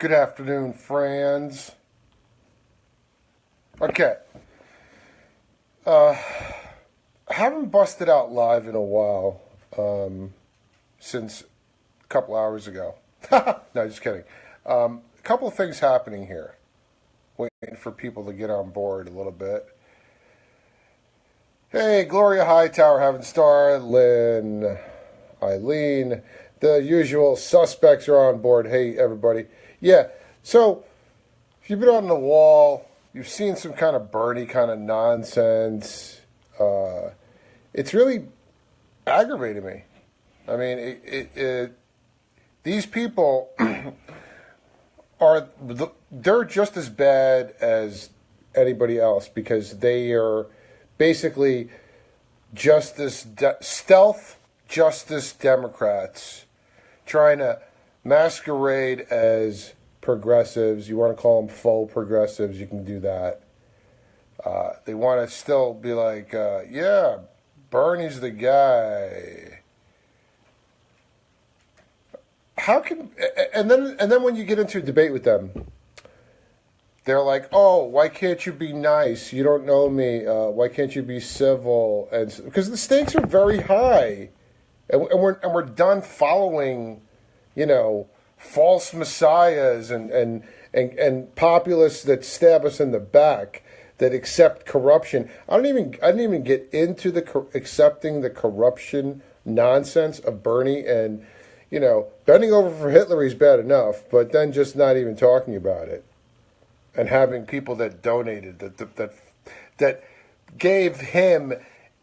Good afternoon, friends. Okay. I haven't busted out live in a while, since a couple hours ago. No, just kidding. A couple of things happening here. Waiting for people to get on board a little bit. Hey, Gloria Hightower, Heaven Star, Lynn, Eileen. The usual suspects are on board. Hey, everybody. Yeah, so if you've been on the wall, you've seen some kind of Bernie kind of nonsense. It's really aggravated me. I mean, these people they're just as bad as anybody else because they are basically stealth justice Democrats trying to masquerade as progressives. You want to call them faux progressives, you can do that. They want to still be like, yeah, Bernie's the guy. How can and then when you get into a debate with them, they're like, oh, why can't you be nice? You don't know me. Why can't you be civil? And because the stakes are very high, and we're done following, false messiahs and populists that stab us in the back, that accept corruption. I didn't even get into accepting the corruption nonsense of Bernie, and bending over for Hitler is bad enough, but then just not even talking about it, and having people that donated that gave him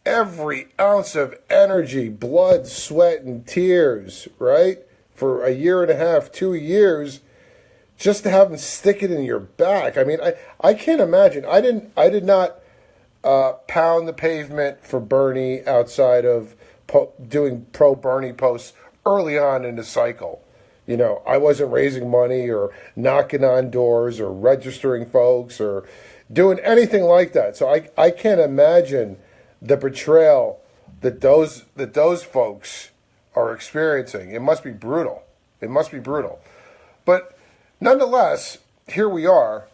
every ounce of energy, blood, sweat, and tears, right? For a year and a half, 2 years, just to have them stick it in your back. I mean, I can't imagine. I did not pound the pavement for Bernie outside of doing pro-Bernie posts early on in the cycle. I wasn't raising money or knocking on doors or registering folks or doing anything like that. So I can't imagine the betrayal that those folks are experiencing. It must be brutal. It must be brutal. But nonetheless, here we are.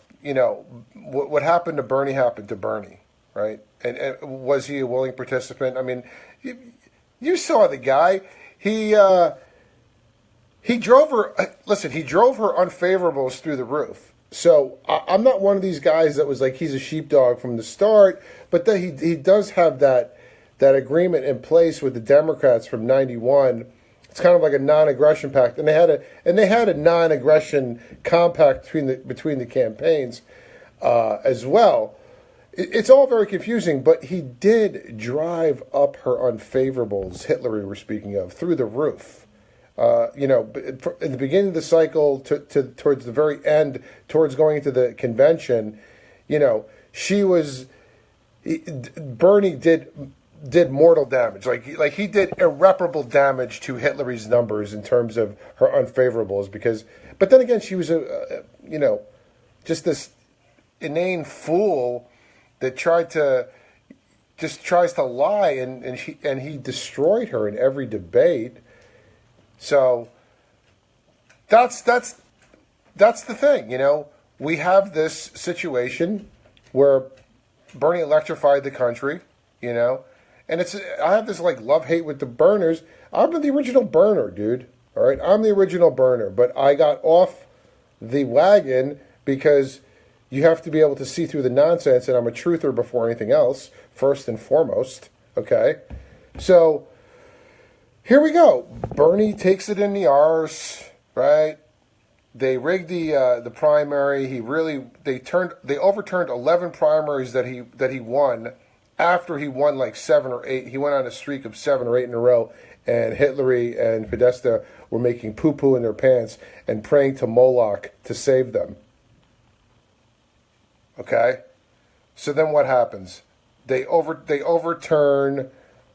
What happened to Bernie happened to Bernie, right? And was he a willing participant? I mean, you saw the guy. He drove her. Listen, he drove her unfavorables through the roof. So I'm not one of these guys that was like he's a sheepdog from the start, but that he does have that agreement in place with the Democrats from '91. It's kind of like a non-aggression pact, and they had a non-aggression compact between the campaigns as well. It's all very confusing, but he did drive up her unfavorables, Hitler we were speaking of, through the roof. At the beginning of the cycle towards the very end, towards going into the convention, Bernie did mortal damage. Like he did irreparable damage to Hillary's numbers in terms of her unfavorables. But then again, she was just this inane fool that tries to lie, and he destroyed her in every debate. So that's the thing, We have this situation where Bernie electrified the country, and I have this like love-hate with the Berners. I'm the original Berner, dude. All right, I'm the original Berner, but I got off the wagon because you have to be able to see through the nonsense, and I'm a truther before anything else, first and foremost. Okay, so here we go. Bernie takes it in the arse, right? They rigged the primary. They overturned 11 primaries that he won after he won like 7 or 8. He went on a streak of 7 or 8 in a row, and Hillary and Podesta were making poo-poo in their pants and praying to Moloch to save them. Okay? So then what happens? They overturn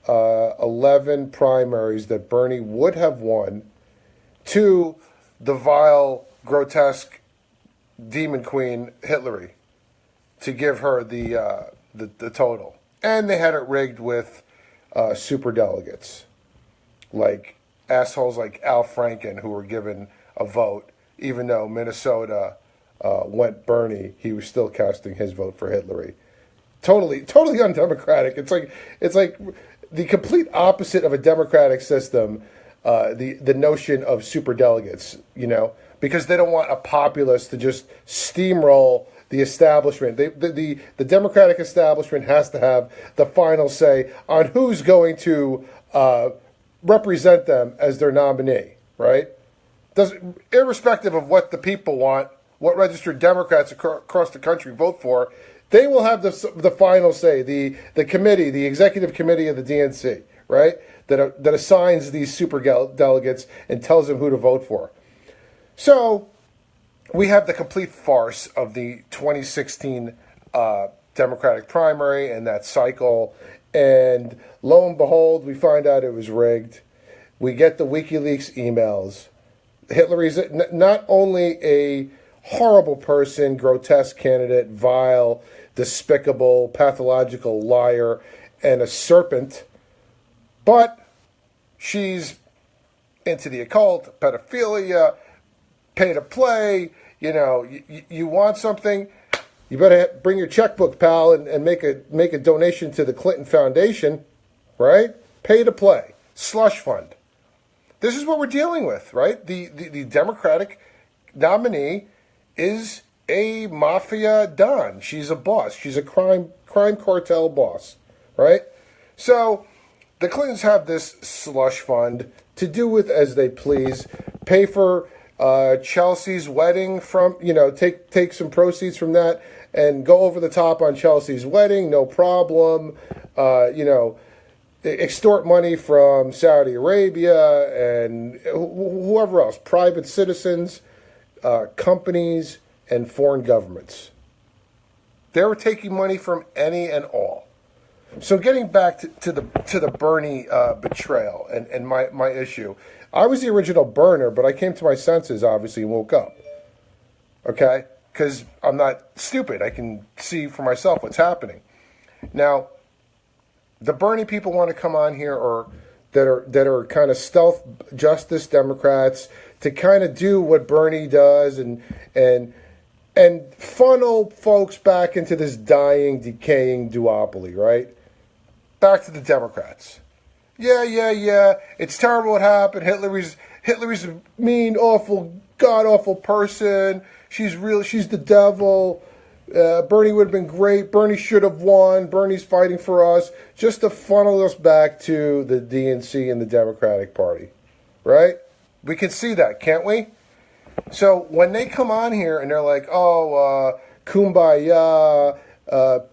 11 primaries that Bernie would have won to the vile, grotesque demon queen Hillary to give her the total. And they had it rigged with super delegates, like assholes like Al Franken, who were given a vote even though Minnesota went Bernie, he was still casting his vote for Hillary. Totally undemocratic. It's like the complete opposite of a democratic system. The notion of super delegates, because they don't want a populace to just steamroll the establishment. The Democratic establishment has to have the final say on who's going to represent them as their nominee, right? Irrespective of what the people want, what registered Democrats across the country vote for, they will have the final say. The committee, the executive committee of the DNC, right? That assigns these super delegates and tells them who to vote for. So we have the complete farce of the 2016 Democratic primary and that cycle. And lo and behold, we find out it was rigged. We get the WikiLeaks emails. Hillary's not only a horrible person, grotesque candidate, vile, despicable, pathological liar, and a serpent, but she's into the occult, pedophilia, pay to play. You want something, you better bring your checkbook, pal, and make a donation to the Clinton Foundation, right? Pay to play, slush fund. This is what we're dealing with, right? The Democratic nominee is a mafia don. She's a boss. She's a crime cartel boss, right? So the Clintons have this slush fund to do with as they please, pay for Chelsea's wedding from, take some proceeds from that and go over the top on Chelsea's wedding, no problem. Extort money from Saudi Arabia and whoever else, private citizens, companies, and foreign governments. They were taking money from any and all. So getting back to the Bernie betrayal and my issue, I was the original burner, but I came to my senses, obviously, and woke up. Okay? Because I'm not stupid. I can see for myself what's happening. Now, the Bernie people want to come on here or that are kind of stealth justice Democrats to kind of do what Bernie does and funnel folks back into this dying, decaying duopoly, right? Back to the Democrats. Yeah. It's terrible what happened. Hillary's a mean, awful, god-awful person. She's the devil. Bernie would have been great. Bernie should have won. Bernie's fighting for us. Just to funnel us back to the DNC and the Democratic Party, right? We can see that, can't we? So when they come on here and they're like, kumbaya,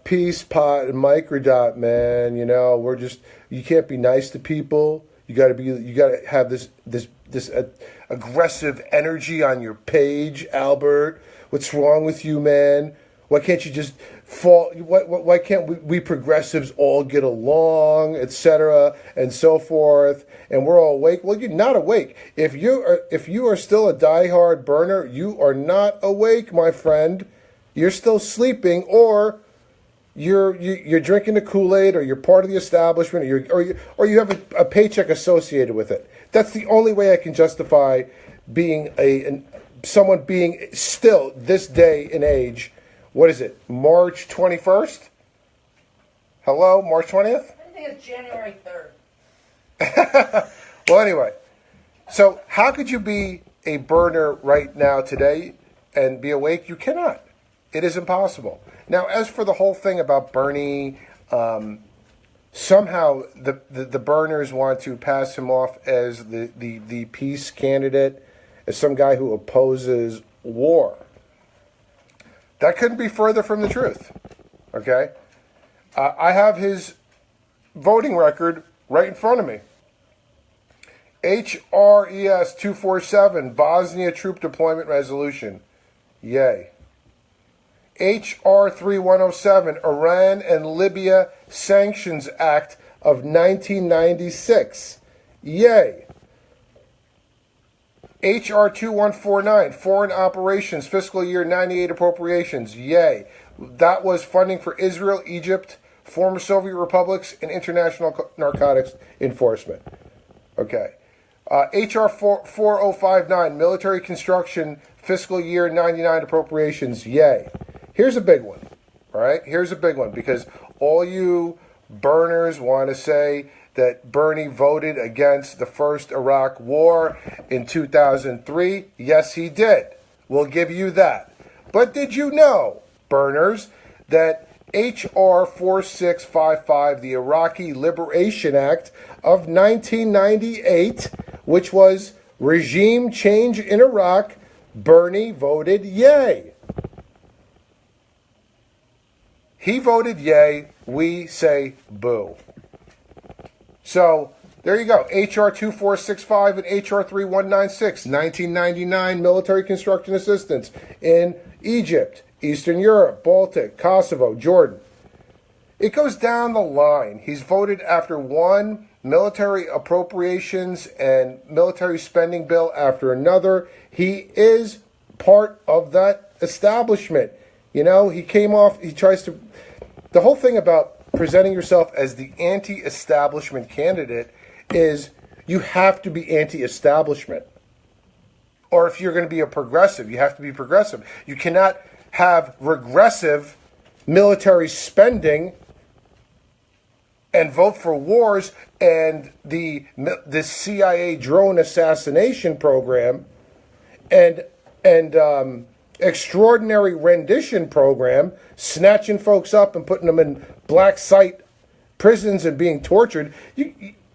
peace, pot, and microdot, man, you can't be nice to people. You got to have this aggressive energy on your page, Albert. What's wrong with you, man? Why can't you just fall? Why can't we progressives all get along, etc., and so forth? And we're all awake. Well, you're not awake. If you are still a diehard burner, you are not awake, my friend. You're still sleeping, or you're drinking the Kool-Aid, or you're part of the establishment, or you have a paycheck associated with it. That's the only way I can justify being someone being still this day and age. What is it? March 21st? Hello, March 20th? I think it's January 3rd. Well, anyway. So how could you be a burner right now today and be awake? You cannot. It is impossible. Now, as for the whole thing about Bernie, somehow the Berners want to pass him off as the peace candidate, as some guy who opposes war. That couldn't be further from the truth, okay? I have his voting record right in front of me. HRES 247, Bosnia Troop Deployment Resolution. Yay. HR 3107, Iran and Libya Sanctions Act of 1996. Yay. HR 2149, Foreign Operations, Fiscal Year 98 Appropriations. Yay. That was funding for Israel, Egypt, former Soviet republics, and international narcotics enforcement. Okay. HR 4059, military construction, fiscal year 99 appropriations, yay. Here's a big one, all right? Here's a big one, because all you Berners want to say that Bernie voted against the first Iraq war in 2003. Yes, he did. We'll give you that. But did you know, Berners, that HR 4655, the Iraqi Liberation Act of 1998, which was regime change in Iraq, Bernie voted yay. He voted yay. We say boo. So there you go. HR 2465 and HR 3196, 1999 military construction assistance in Egypt, Eastern Europe, Baltic, Kosovo, Jordan. It goes down the line. He's voted after one military appropriations and military spending bill after another. He is part of that establishment. You know, he came off, he tries to, the whole thing about presenting yourself as the anti-establishment candidate is you have to be anti-establishment. Or if you're going to be a progressive, you have to be progressive. You cannot have regressive military spending and vote for wars and the CIA drone assassination program and extraordinary rendition program, snatching folks up and putting them in black site prisons and being tortured.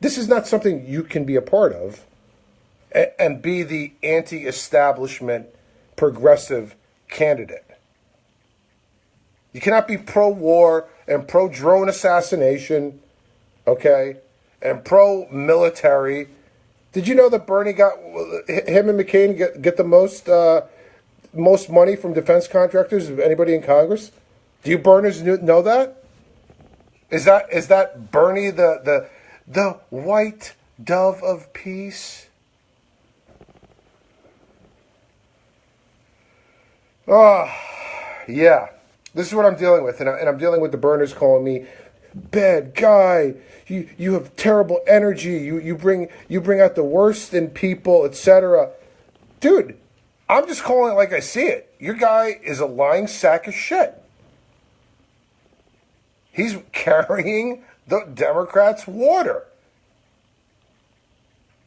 This is not something you can be a part of and be the anti-establishment progressive candidate. You cannot be pro-war and pro-drone assassination, okay, and pro-military. Did you know that Bernie got, him and McCain get the most money from defense contractors of anybody in Congress? Do you Berners know that? Is that Bernie the white dove of peace? Oh, yeah. This is what I'm dealing with, and I'm dealing with the Berners calling me bad guy. You have terrible energy. You bring out the worst in people, etc. Dude, I'm just calling it like I see it. Your guy is a lying sack of shit. He's carrying the Democrats' water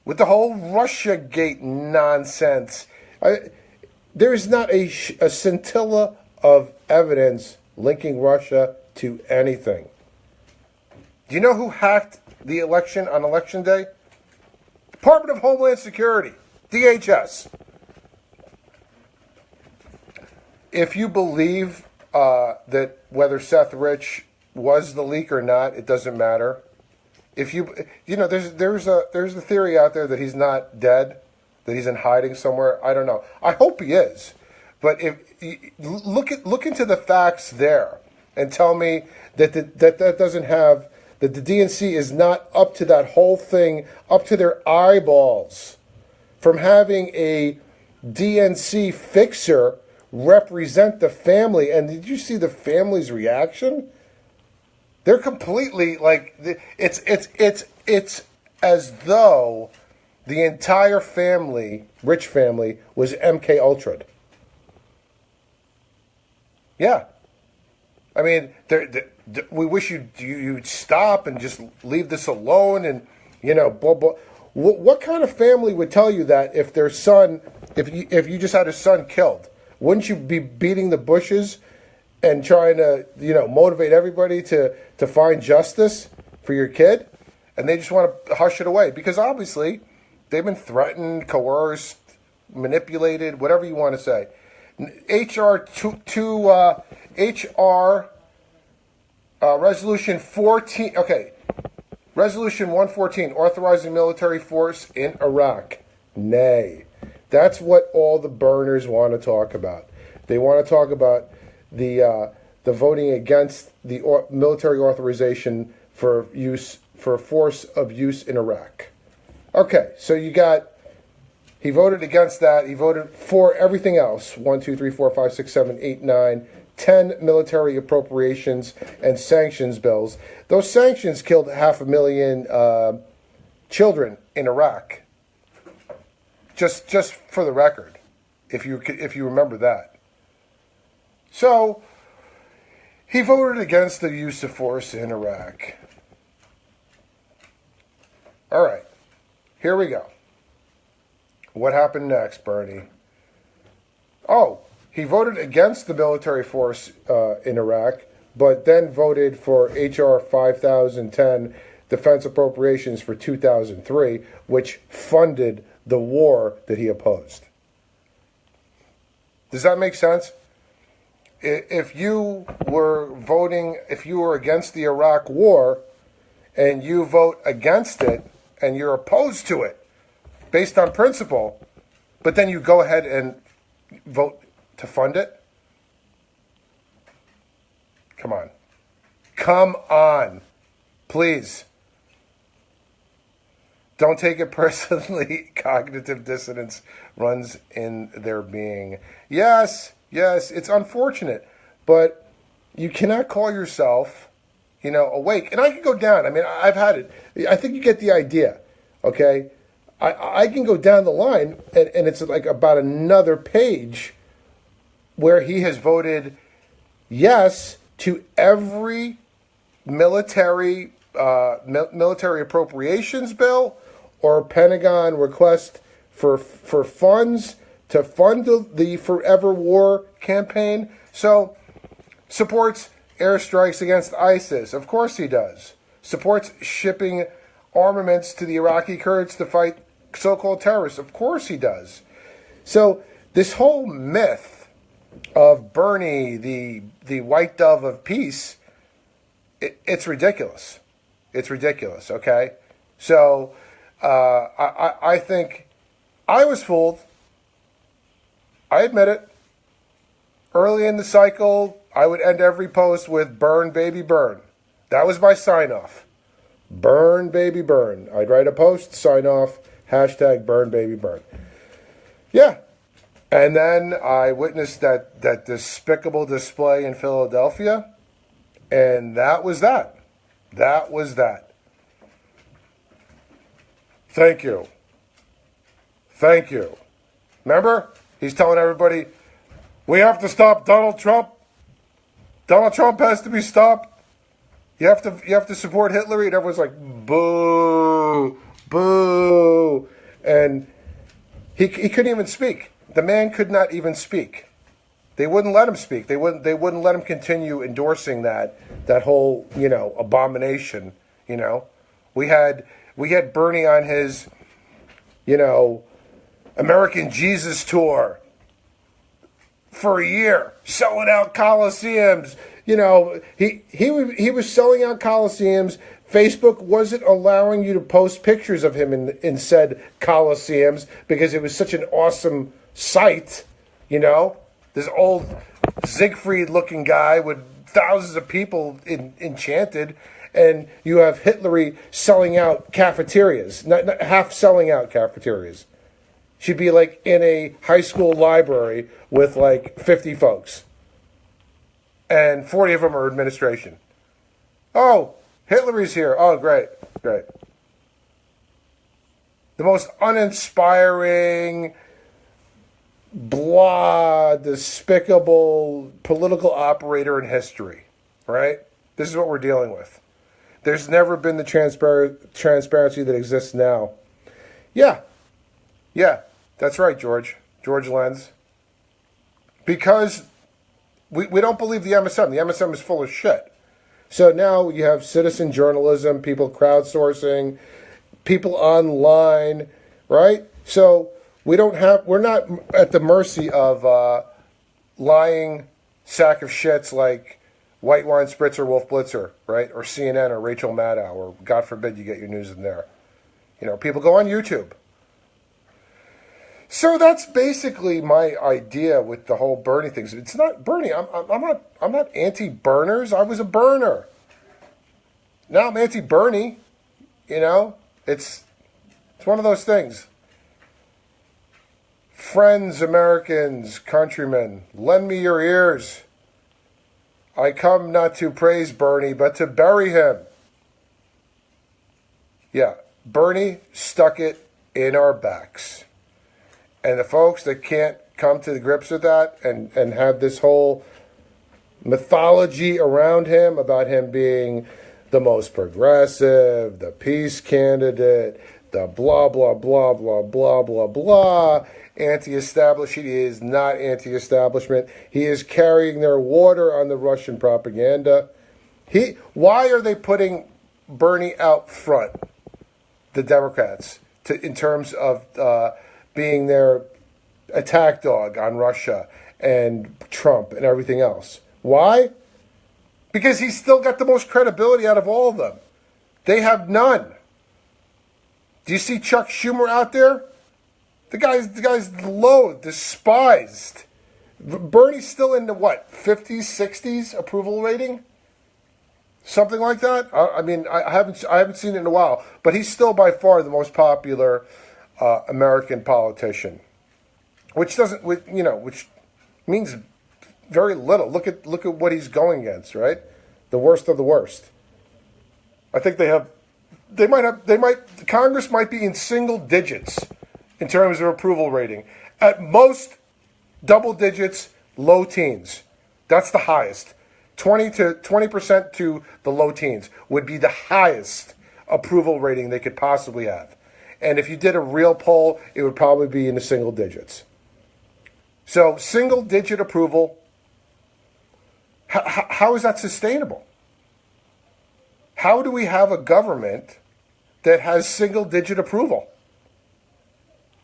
with the whole Russiagate nonsense. There is not a scintilla of evidence linking Russia to anything. Do you know who hacked the election on election day? Department of Homeland Security, DHS. If you believe that whether Seth Rich was the leak or not, it doesn't matter. If you know, there's a theory out there that he's not dead, that he's in hiding somewhere. I don't know. I hope he is. But if look into the facts there and tell me that that doesn't have, that the DNC is not up to that whole thing, up to their eyeballs, from having a DNC fixer represent the family. And did you see the family's reaction? They're completely like, it's as though the entire family, rich family, was MK Ultra'd. Yeah. I mean, we wish you'd stop and just leave this alone and, you know, blah, blah. What kind of family would tell you that if their son, if you just had a son killed? Wouldn't you be beating the bushes and trying to, you know, motivate everybody to find justice for your kid? And they just want to hush it away because obviously they've been threatened, coerced, manipulated, whatever you want to say. Resolution 14. Okay, Resolution 114, authorizing military force in Iraq. Nay, that's what all the Berners want to talk about. They want to talk about the voting against the military authorization for use for force of use in Iraq. Okay, so you got. He voted against that. He voted for everything else. 1, 2, 3, 4, 5, 6, 7, 8, 9, 10 military appropriations and sanctions bills. Those sanctions killed 500,000 children in Iraq. Just for the record, if you remember that. So he voted against the use of force in Iraq. All right, here we go. What happened next, Bernie? Oh, he voted against the military force in Iraq, but then voted for H.R. 5010, Defense Appropriations for 2003, which funded the war that he opposed. Does that make sense? If you were against the Iraq war and you vote against it and you're opposed to it based on principle, but then you go ahead and vote to fund it? Come on. Come on. Please. Don't take it personally. Cognitive dissonance runs in their being. Yes, it's unfortunate, but you cannot call yourself, awake. And I can go down. I mean, I've had it. I think you get the idea, okay? I can go down the line, and it's like about another page where he has voted yes to every military appropriations bill or Pentagon request for funds to fund the Forever War campaign. So, supports airstrikes against ISIS. Of course he does. Supports shipping armaments to the Iraqi Kurds to fight so-called terrorists. Of course he does. So, this whole myth of Bernie, the white dove of peace, it's ridiculous. It's ridiculous, okay? So, I think I was fooled. I admit it. Early in the cycle, I would end every post with "Burn, baby, burn." That was my sign-off. Burn, baby, burn. I'd write a post, sign off, hashtag burn, baby, burn. Yeah. And then I witnessed that despicable display in Philadelphia, and that was that. That was that. Thank you. Thank you. Remember? He's telling everybody, we have to stop Donald Trump. Donald Trump has to be stopped. You have to support Hitler. And everyone's like, boo, boo. And he couldn't even speak. The man could not even speak. They wouldn't let him speak. They wouldn't let him continue endorsing that whole, abomination, We had Bernie on his, American Jesus tour for a year, selling out coliseums. He was selling out coliseums. Facebook wasn't allowing you to post pictures of him in said coliseums because it was such an awesome sight. This old Siegfried-looking guy with thousands of people enchanted. And you have Hitler selling out cafeterias, not half selling out cafeterias. She'd be like in a high school library with like 50 folks. And 40 of them are administration. Oh, Hitler's here. Oh, great. The most uninspiring, despicable political operator in history, right? This is what we're dealing with. There's never been the transparency that exists now. Yeah, that's right, George Lenz. Because we don't believe the MSM. The MSM is full of shit. So now you have citizen journalism, people crowdsourcing, people online, right? So we're not at the mercy of lying sack of shits like White Wine Spritzer, Wolf Blitzer, right? Or CNN or Rachel Maddow, or God forbid you get your news in there. People go on YouTube. So that's basically my idea with the whole Bernie thing. It's not Bernie. I'm not anti-Berners. I was a burner. Now I'm anti-Bernie. It's one of those things. Friends, Americans, countrymen, lend me your ears. I come not to praise Bernie, but to bury him. Yeah, Bernie stuck it in our backs. And the folks that can't come to the grips with that and have this whole mythology around him about him being the most progressive, the peace candidate, the blah, blah, blah, blah, blah, blah, blah, anti-establishment. He is not anti-establishment. He is carrying their water on the Russian propaganda. Why are they putting Bernie out front, the Democrats, in terms of being their attack dog on Russia and Trump and everything else? Why? Because he's still got the most credibility out of all of them. They have none. Do you see Chuck Schumer out there? The guy's loathed, despised. Bernie's still in the, 50s, 60s approval rating? Something like that? I mean, I haven't seen it in a while, but he's still by far the most popular American politician, which means very little. Look at what he's going against, right? The worst of the worst. I think Congress might be in single digits in terms of approval rating. At most, double digits, low teens. That's the highest. 20% to the low teens would be the highest approval rating they could possibly have. And if you did a real poll, it would probably be in the single digits. So single digit approval, how is that sustainable? How do we have a government that has single digit approval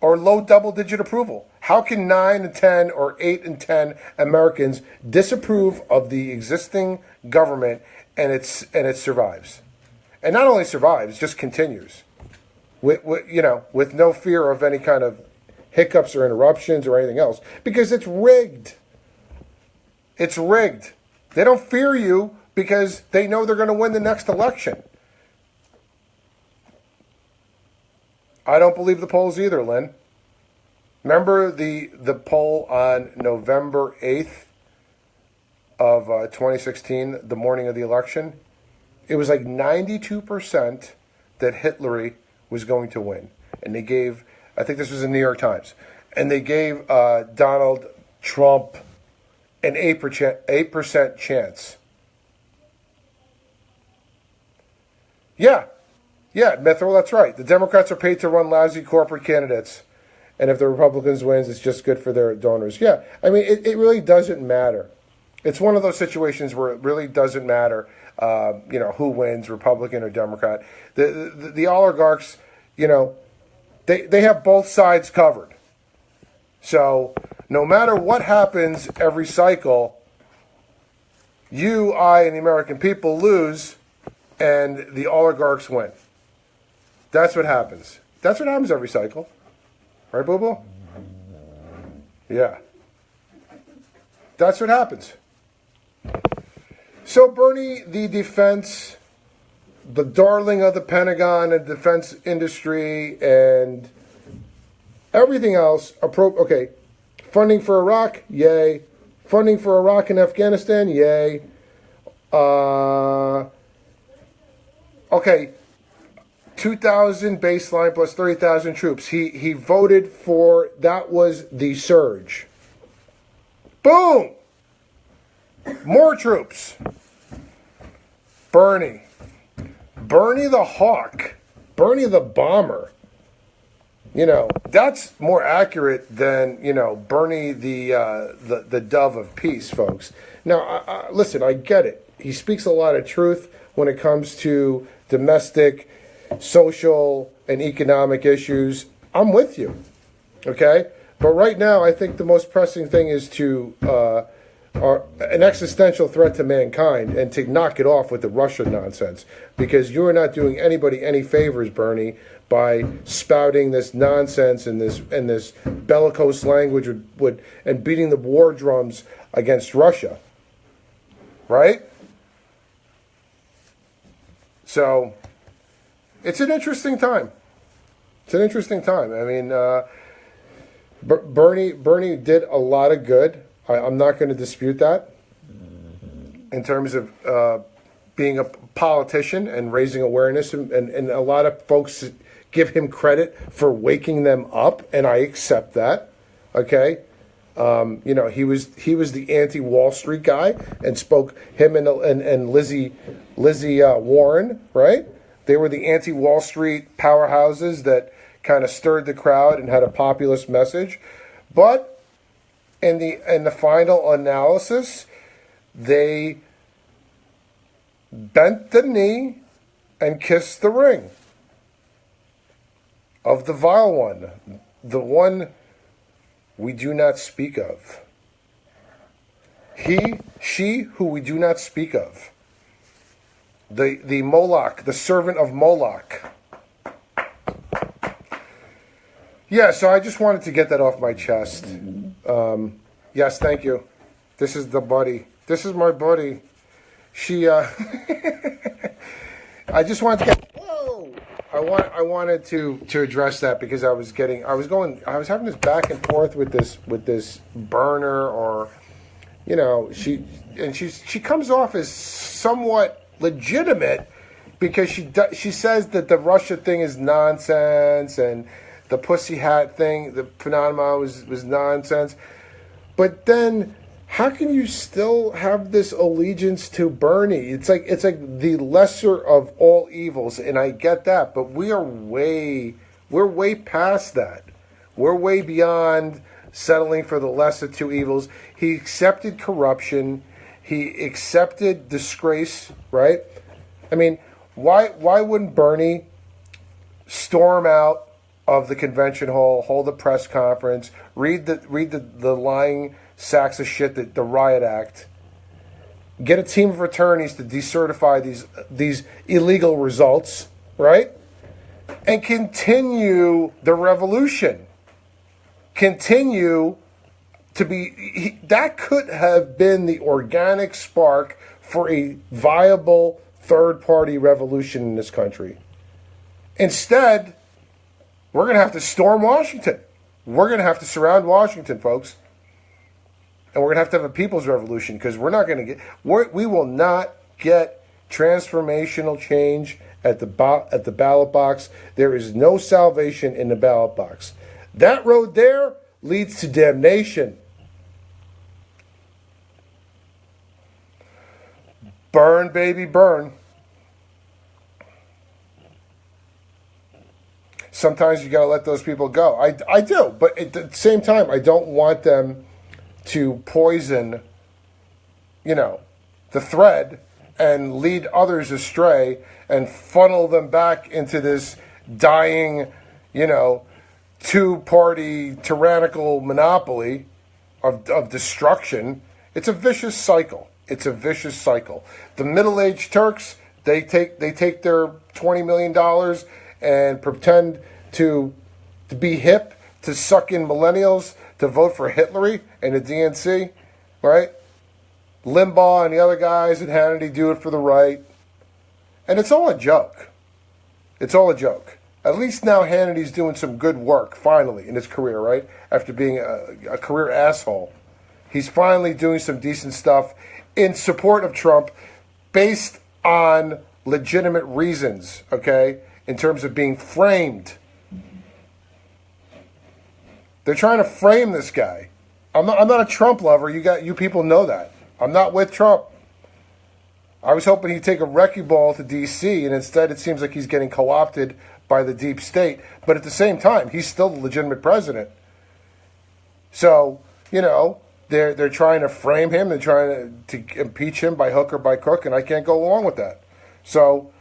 or low double digit approval? How can 9 and 10 or 8 and 10 Americans disapprove of the existing government and it survives? And not only survives, just continues with no fear of any kind of hiccups or interruptions or anything else, because it's rigged. It's rigged. They don't fear you because they know they're going to win the next election. I don't believe the polls either, Lynn. Remember the poll on November 8th of 2016, the morning of the election? It was like 92% that Hillary was going to win. And they gave, I think this was in the New York Times, and they gave Donald Trump an 8% chance. Yeah, Mithral, that's right. The Democrats are paid to run lousy corporate candidates. And if the Republicans wins, it's just good for their donors. Yeah, I mean, it really doesn't matter. It's one of those situations where it really doesn't matter, who wins, Republican or Democrat. The oligarchs, they have both sides covered. So no matter what happens every cycle, you, I, and the American people lose, and the oligarchs win. That's what happens. That's what happens every cycle. Right, Boo-Boo? Yeah. That's what happens. So Bernie, the defense, the darling of the Pentagon and defense industry and everything else, okay, funding for Iraq, yay. Funding for Iraq and Afghanistan, yay. Okay, 2,000 baseline plus 30,000 troops. He voted for, that was the surge. Boom! More troops. Bernie the hawk. Bernie the bomber. That's more accurate than, Bernie the dove of peace, folks. Now, listen, I get it. He speaks a lot of truth when it comes to domestic, social, and economic issues. I'm with you, okay? But right now, I think the most pressing thing is an existential threat to mankind and to knock it off with the Russia nonsense, because you are not doing anybody any favors, Bernie, by spouting this nonsense and this bellicose language and beating the war drums against Russia, right? So it's an interesting time. It's an interesting time. I mean, Bernie did a lot of good. I'm not going to dispute that in terms of being a politician and raising awareness. And a lot of folks give him credit for waking them up, and I accept that. Okay, he was the anti-Wall Street guy and spoke him and Lizzie Warren, right? They were the anti-Wall Street powerhouses that kind of stirred the crowd and had a populist message, but in the final analysis, they bent the knee and kissed the ring of the vile one, the one we do not speak of. She who we do not speak of. The Moloch, the servant of Moloch. Yeah, so I just wanted to get that off my chest. Yes, thank you. This is the buddy. This is my buddy. She, I just wanted to get, whoa! I wanted to address that because I was having this back and forth with this burner, or, she comes off as somewhat legitimate because she says that the Russia thing is nonsense and the pussy hat thing, the phenomenon was nonsense. But then, how can you still have this allegiance to Bernie? It's like the lesser of all evils, and I get that, but we're way past that. We're way beyond settling for the lesser two evils. He accepted corruption. He accepted disgrace, right? I mean, why wouldn't Bernie storm out of the convention hall, hold a press conference, read the lying sacks of shit, the riot act, get a team of attorneys to decertify these illegal results, right? And continue the revolution. Continue to be, that could have been the organic spark for a viable third-party revolution in this country. Instead, we're going to have to storm Washington. We're going to have to surround Washington, folks. And we're going to have a people's revolution because we will not get transformational change at the ballot box. There is no salvation in the ballot box. That road there leads to damnation. Burn, baby, burn. Sometimes you got to let those people go. I do, but at the same time, I don't want them to poison, the thread and lead others astray and funnel them back into this dying, two-party tyrannical monopoly of destruction. It's a vicious cycle. It's a vicious cycle. The middle-aged Turks, they take their $20 million and pretend to be hip, to suck in millennials, to vote for Hitler and the DNC, right? Limbaugh and the other guys at Hannity do it for the right. And it's all a joke. It's all a joke. At least now Hannity's doing some good work, finally, in his career, right? After being a career asshole. He's finally doing some decent stuff in support of Trump based on legitimate reasons, okay? In terms of being framed. They're trying to frame this guy. I'm not a Trump lover. You people know that. I'm not with Trump. I was hoping he'd take a wrecking ball to D.C., and instead it seems like he's getting co-opted by the deep state. But at the same time, he's still the legitimate president. So, they're trying to frame him. They're trying to impeach him by hook or by crook, and I can't go along with that. So,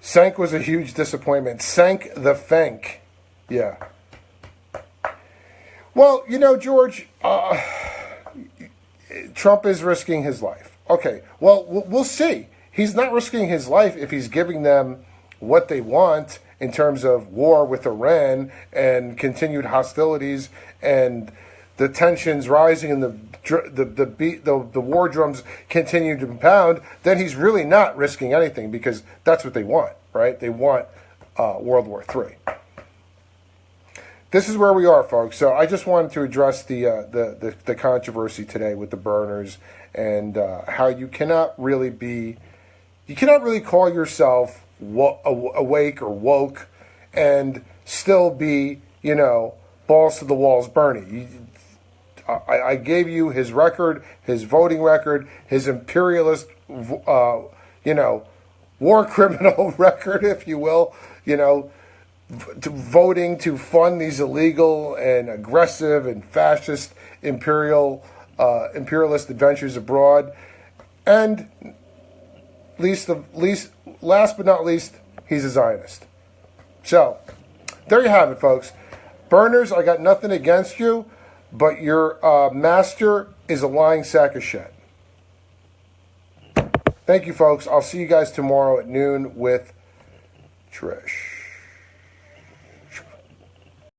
Cenk was a huge disappointment. Cenk the Fenk. Yeah. Well, George, Trump is risking his life. Okay, well, we'll see. He's not risking his life if he's giving them what they want in terms of war with Iran and continued hostilities and the tensions rising and the war drums continue to pound. Then he's really not risking anything because that's what they want, right? They want World War III. This is where we are, folks. So I just wanted to address the controversy today with the Berners and how you cannot really call yourself awake or woke and still be, balls to the walls Bernie. I gave you his record, his voting record, his imperialist, war criminal record, if you will, voting to fund these illegal and aggressive and fascist imperialist adventures abroad. And last but not least, he's a Zionist. So, there you have it, folks. Berners, I got nothing against you, but your master is a lying sack of shit. Thank you, folks. I'll see you guys tomorrow at noon with Trish.